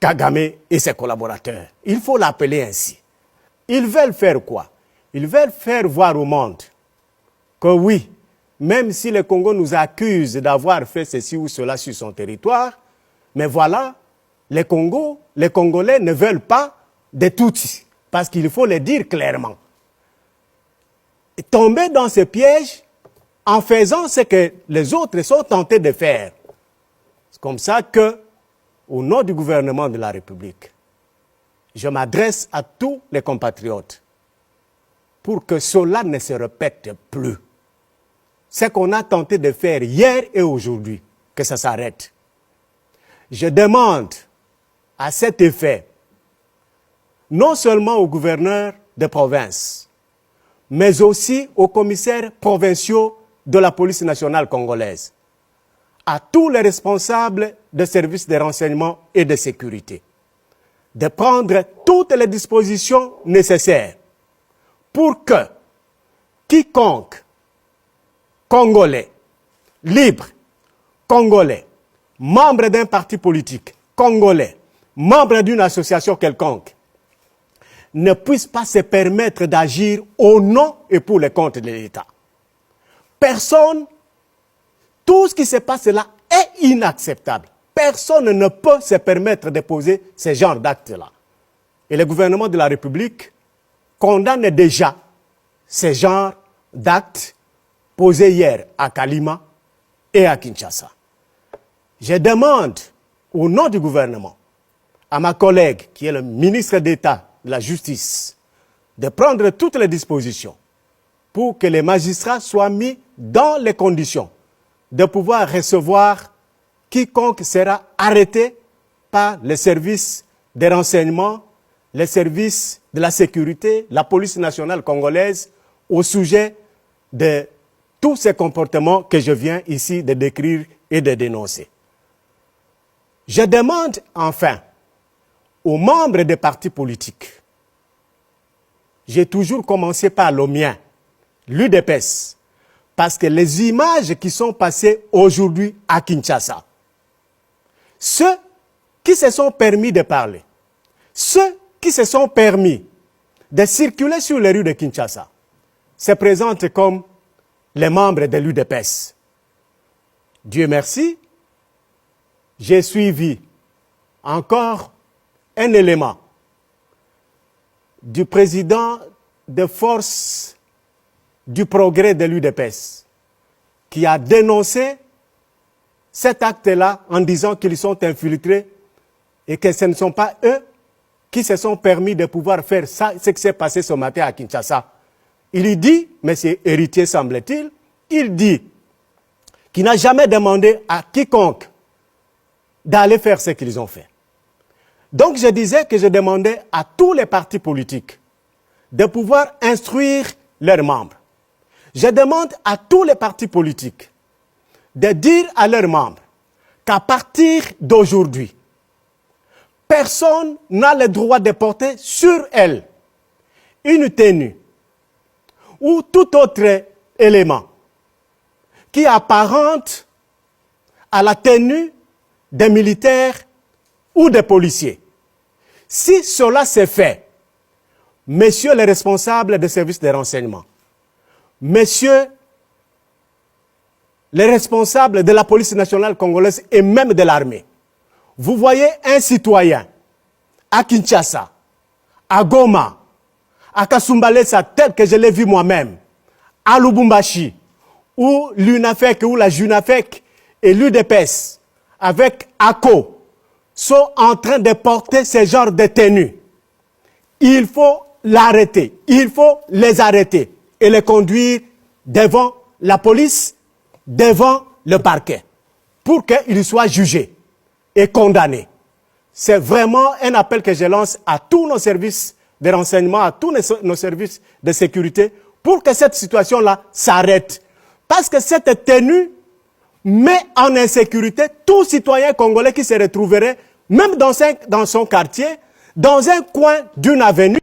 Kagame et ses collaborateurs. Il faut l'appeler ainsi. Ils veulent faire quoi? Ils veulent faire voir au monde que oui, même si le Congo nous accuse d'avoir fait ceci ou cela sur son territoire, mais voilà, les Congolais ne veulent pas de Tutsis, parce qu'il faut le dire clairement. Et tomber dans ce piège en faisant ce que les autres sont tentés de faire. C'est comme ça que, au nom du gouvernement de la République, je m'adresse à tous les compatriotes pour que cela ne se répète plus. Ce qu'on a tenté de faire hier et aujourd'hui, que ça s'arrête. Je demande à cet effet, non seulement aux gouverneurs de province, mais aussi aux commissaires provinciaux de la police nationale congolaise, à tous les responsables des services de renseignement et de sécurité, de prendre toutes les dispositions nécessaires pour que quiconque Congolais, libre, Congolais, membre d'un parti politique, Congolais, membre d'une association quelconque, ne puisse pas se permettre d'agir au nom et pour le compte de l'État. Personne, tout ce qui se passe là est inacceptable. Personne ne peut se permettre de poser ce genre d'actes-là. Et le gouvernement de la République condamne déjà ce genre d'actes posés hier à Kalima et à Kinshasa. Je demande, au nom du gouvernement, à ma collègue, qui est le ministre d'État de la Justice, de prendre toutes les dispositions pour que les magistrats soient mis dans les conditions de pouvoir recevoir quiconque sera arrêté par les services de renseignement, les services de la sécurité, la police nationale congolaise, au sujet de tous ces comportements que je viens ici de décrire et de dénoncer. Je demande enfin aux membres des partis politiques, j'ai toujours commencé par le mien, l'UDPS, parce que les images qui sont passées aujourd'hui à Kinshasa, ceux qui se sont permis de parler, ceux qui se sont permis de circuler sur les rues de Kinshasa, se présentent comme les membres de l'UDPS. Dieu merci, j'ai suivi encore un élément du président de force du progrès de l'UDPS qui a dénoncé cet acte-là en disant qu'ils sont infiltrés et que ce ne sont pas eux qui se sont permis de pouvoir faire ça, ce qui s'est passé ce matin à Kinshasa. Il dit, mais c'est héritier semble-t-il, il dit qu'il n'a jamais demandé à quiconque d'aller faire ce qu'ils ont fait. Donc je disais que je demandais à tous les partis politiques de pouvoir instruire leurs membres. Je demande à tous les partis politiques de dire à leurs membres qu'à partir d'aujourd'hui, personne n'a le droit de porter sur elle une tenue ou tout autre élément qui apparente à la tenue des militaires ou des policiers. Si cela s'est fait, messieurs les responsables des services de renseignement, messieurs les responsables de la police nationale congolaise et même de l'armée, vous voyez un citoyen à Kinshasa, à Goma, à Kasumbalesa, tel que je l'ai vu moi-même, à Lubumbashi, où l'UNAFEC ou la JUNAFEC et l'UDPS, avec ACO, sont en train de porter ce genre de tenues. Il faut l'arrêter, il faut les arrêter et les conduire devant la police, devant le parquet, pour qu'ils soient jugés et condamnés. C'est vraiment un appel que je lance à tous nos services de renseignement, à tous nos services de sécurité, pour que cette situation-là s'arrête. Parce que cette tenue met en insécurité tout citoyen congolais qui se retrouverait, même dans son quartier, dans un coin d'une avenue,